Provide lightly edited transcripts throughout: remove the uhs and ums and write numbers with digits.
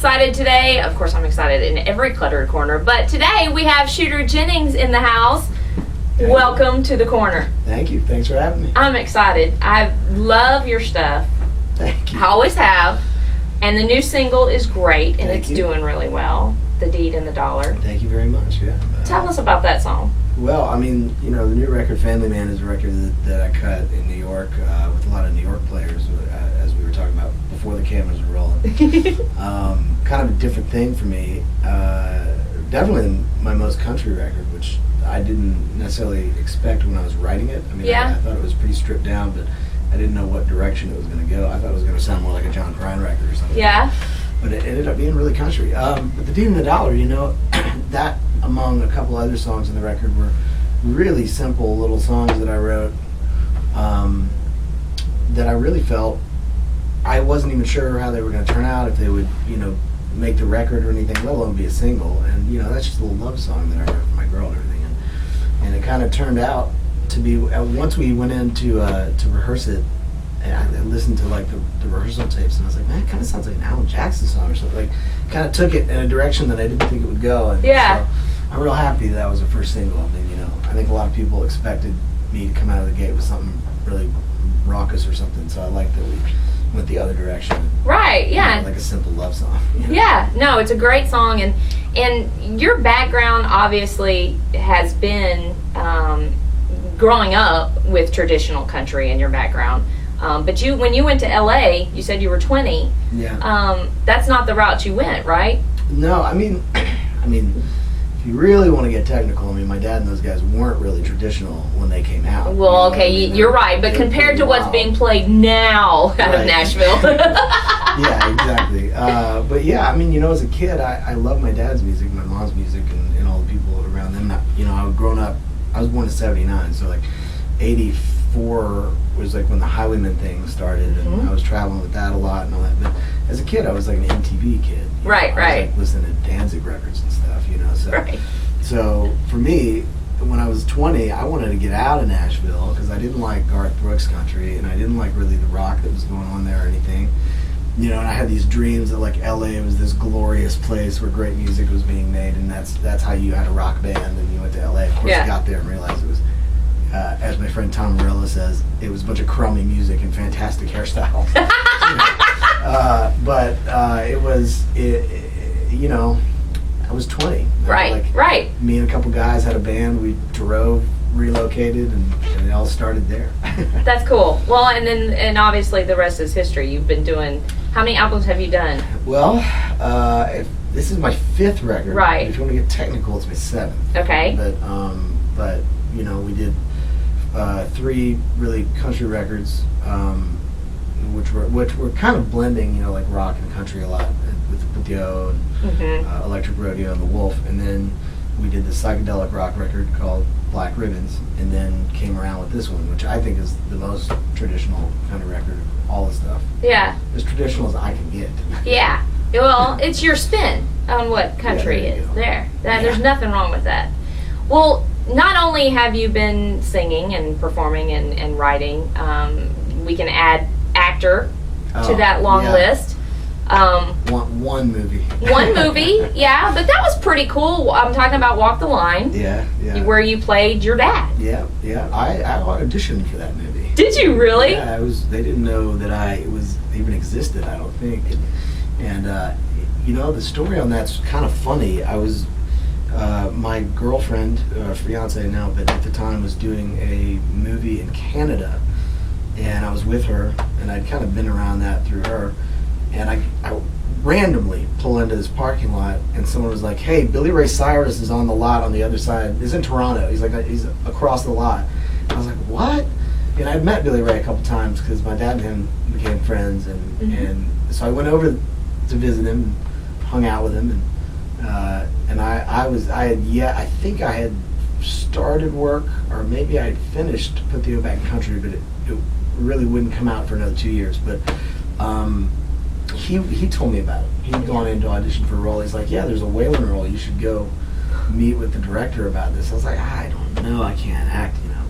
excited today. Of course, I'm excited in every Cluttered corner, but today we have Shooter Jennings in the house. Welcome to the corner. Thank you. Thanks for having me. I'm excited. I love your stuff. Thank you. I always have. And the new single is great, and Thank it's you. doing really well. The Deed and the Dollar. Thank you very much. Yeah. Tell us about that song. Well, I mean, you know, the new record, Family Man, is a record that I cut in New York with a lot of New York players, as we were talking about before the cameras were rolling. Kind of a different thing for me. Definitely my most country record, which I didn't necessarily expect when I was writing it. I mean, Yeah. I thought it was pretty stripped down, but I didn't know what direction it was going to go. I thought it was going to sound more like a John Prine record or something. Yeah. But it ended up being really country. But the Deed and the Dollar, you know, that among a couple other songs in the record were really simple little songs that I wrote that I really felt I wasn't even sure how they were going to turn out, if they would, you know, make the record or anything, let alone be a single. And, you know, that's just a little love song that I wrote for my girl and everything. And it kind of turned out to be, once we went in to rehearse it, and I listened to like the rehearsal tapes, and I was like, man, it kind of sounds like an Alan Jackson song or something. Like, kind of took it in a direction that I didn't think it would go. And Yeah. so I'm real happy that was the first single. I mean, you know, I think a lot of people expected me to come out of the gate with something really raucous or something. So I like that we went the other direction. Right, yeah. You know, like a simple love song. You know? Yeah, no, it's a great song, and your background obviously has been growing up with traditional country in your background. But when you went to LA, you said you were 20. Yeah. That's not the route you went, right? No, I mean, if you really want to get technical, I mean, my dad and those guys weren't really traditional when they came out. Well, You know, okay, I mean, you're right. But they were compared pretty to what's wild. being played now out of Right. Nashville. Yeah, exactly. But yeah, I mean, you know, as a kid, I love my dad's music, my mom's music, and all the people around them. You know, I was growing up. I was born in '79, so like '84 was like when the Highwayman thing started, and I was traveling with that a lot and all that. But as a kid, I was like an MTV kid. You Right, know? I right. was like listening to Danzig records and stuff, you know. So, Right. so for me, when I was 20, I wanted to get out of Nashville because I didn't like Garth Brooks country, and I didn't like really the rock that was going on there or anything. You know, and I had these dreams that like LA was this glorious place where great music was being made, and that's how you had a rock band, and you went to LA. Of course, Yeah. I got there and realized it was, as my friend Tom Morello says, it was a bunch of crummy music and fantastic hairstyles. But it was, you know, I was 20. Right, Like, right. me and a couple guys had a band. We drove, relocated, and it all started there. That's cool. Well, and obviously the rest is history. You've been doing, how many albums have you done? Well, this is my 5th record. Right. If you want to get technical, it's my 7th. Okay. But you know, we did 3 really country records, which were kind of blending, you know, like rock and country a lot with the O and Electric Rodeo and the Wolf, and then we did the psychedelic rock record called Black Ribbons, and then came around with this one, which I think is the most traditional kind of record of all the stuff. Yeah. As traditional as I can get. Yeah. Well, it's your spin on what country there you is. go. There. There's Yeah. nothing wrong with that. Well, not only have you been singing and performing and writing, we can add actor to Oh, that long yeah. list. One movie. One movie, yeah, but that was pretty cool. I'm talking about Walk the Line, Yeah, yeah. where you played your dad. Yeah, yeah. I auditioned for that movie. Did you really? Yeah, they didn't know that I even existed, I don't think. And you know, the story on that's kind of funny. I was, my girlfriend, fiance now, but at the time was doing a movie in Canada. And I was with her, and I'd kind of been around that through her. And I randomly pull into this parking lot, and someone was like, hey, Billy Ray Cyrus is on the lot on the other side. He's in Toronto. He's across the lot. And I was like, what? And I'd met Billy Ray a couple times because my dad and him became friends, and so I went over to visit him and hung out with him, and I think I had started work, or maybe I had finished Put the O Back in Country, but it really wouldn't come out for another 2 years. But he told me about it. He'd gone in to audition for a role. He's like, yeah, there's a Waylon role. You should go meet with the director about this. I was like, I don't know. I can't act, you know.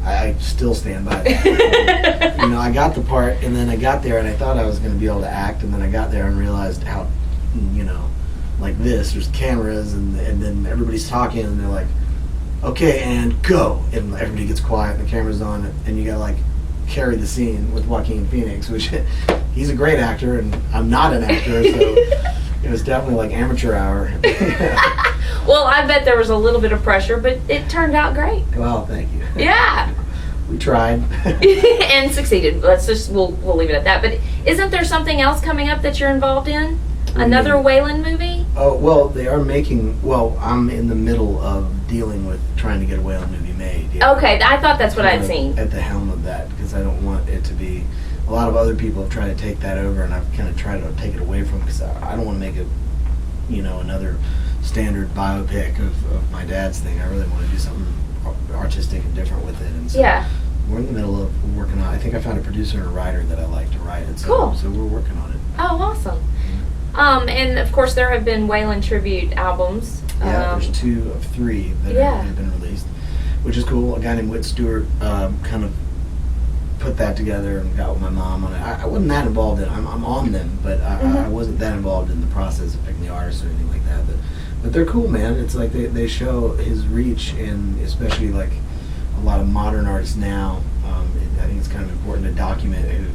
I still stand by that. You know, I got the part, and then I got there, and I thought I was going to be able to act, and then I got there and realized how you know, like this. There's cameras, and then everybody's talking, and they're like, okay, and go, and everybody gets quiet, and the camera's on, and you gotta like carry the scene with Joaquin Phoenix, which he's a great actor, and I'm not an actor, so it was definitely like amateur hour. Well, I bet there was a little bit of pressure, but it turned out great. Well, thank you. Yeah. We tried. And succeeded. We'll leave it at that. But isn't there something else coming up that you're involved in? Another Waylon movie? Oh, well, they are making, well, I'm in the middle of dealing with trying to get a Waylon movie made. Yeah. Okay, I thought that's what I'd seen. At the helm of that, because I don't want it to be, a lot of other people have tried to take that over, and I've kind of tried to take it away from, because I don't want to make it, you know, another standard biopic of my dad's thing. I really want to do something artistic and different with it. And so Yeah. we're in the middle of working on it. I think I found a producer and a writer that I like to write it. So, Cool. So we're working on it. Oh, awesome. And of course there have been Waylon tribute albums. Yeah, there's 2 of 3 that have been released, which is cool. A guy named Whit Stewart kind of put that together and got with my mom on it. I wasn't that involved in it. I'm on them, but I wasn't that involved in the process of picking the artists or anything like that. But they're cool, man. It's like they show his reach, and especially like a lot of modern artists now. I think it's kind of important to document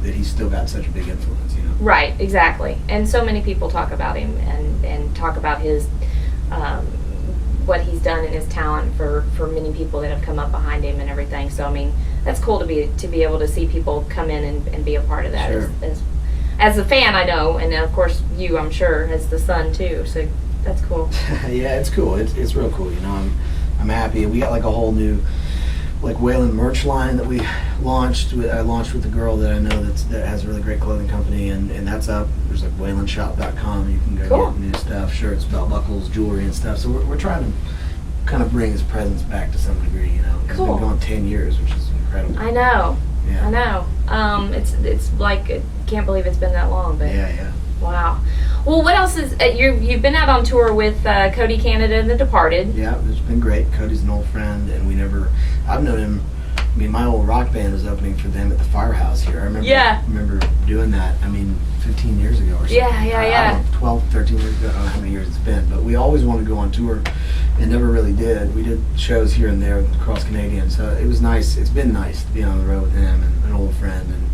that he's still got such a big influence, you know. Right, exactly. And so many people talk about him and talk about his what he's done and his talent for many people that have come up behind him and everything. So I mean, that's cool to be able to see people come in and be a part of that. Sure. As a fan, I know, and of course you, I'm sure, as the son too. So that's cool. Yeah, it's cool. It's real cool. You know, I'm happy. We got like a whole new like Waylon merch line that we launched. I launched with a girl that I know that has a really great clothing company, and that's up. There's like waylonshop.com. You can go get new stuff, shirts, belt buckles, jewelry, and stuff. So we're trying to kind of bring his presence back to some degree. You know, it's been going 10 years, which is incredible. I know. Yeah. I know. It's like I can't believe it's been that long, but Yeah. wow. Well, what else is you've been out on tour with Cody Canada and The Departed? Yeah, it's been great. Cody's an old friend, and I've known him. I mean, my old rock band was opening for them at the Firehouse here. I remember doing that. I mean, 15 years ago or something. Yeah. I don't know, 12, 13 years ago. I don't know how many years it's been, but we always wanted to go on tour and never really did. We did shows here and there across Canadian, so it was nice. It's been nice to be on the road with him and an old friend and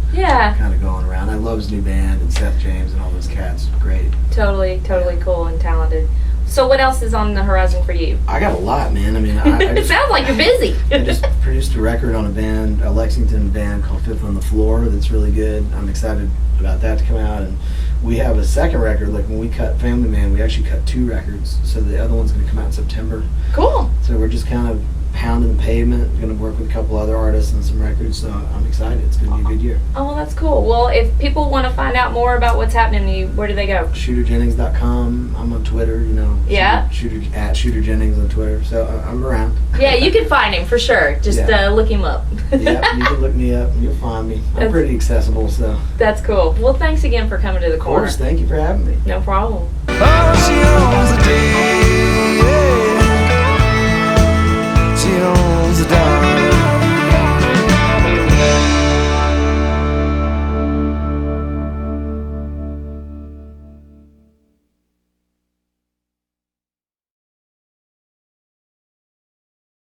kind of going around. I love his new band and Seth James and all those cats. Great. Totally cool and talented. So what else is on the horizon for you? I got a lot, man. I mean, It sounds like you're busy. I just produced a record on a Lexington band called Fifth on the Floor that's really good. I'm excited about that to come out. And we have a second record. Like when we cut Family Man, we actually cut 2 records. So the other one's going to come out in September. Cool. So we're just kind of pounding the pavement. Going to work with a couple other artists and some records. So I'm excited. It's going to be a good year. Oh, well, that's cool. Well, if people want to find out more about what's happening to you, where do they go? ShooterJennings.com. I'm on Twitter, you know. Yeah. Shooter Jennings on Twitter. So I'm around. Yeah, you can find him for sure. Just look him up. Yeah, you can look me up and you'll find me. I'm pretty accessible, so. That's cool. Well, thanks again for coming to the corner. Of course, thank you for having me. No problem. Oh, she owns the day.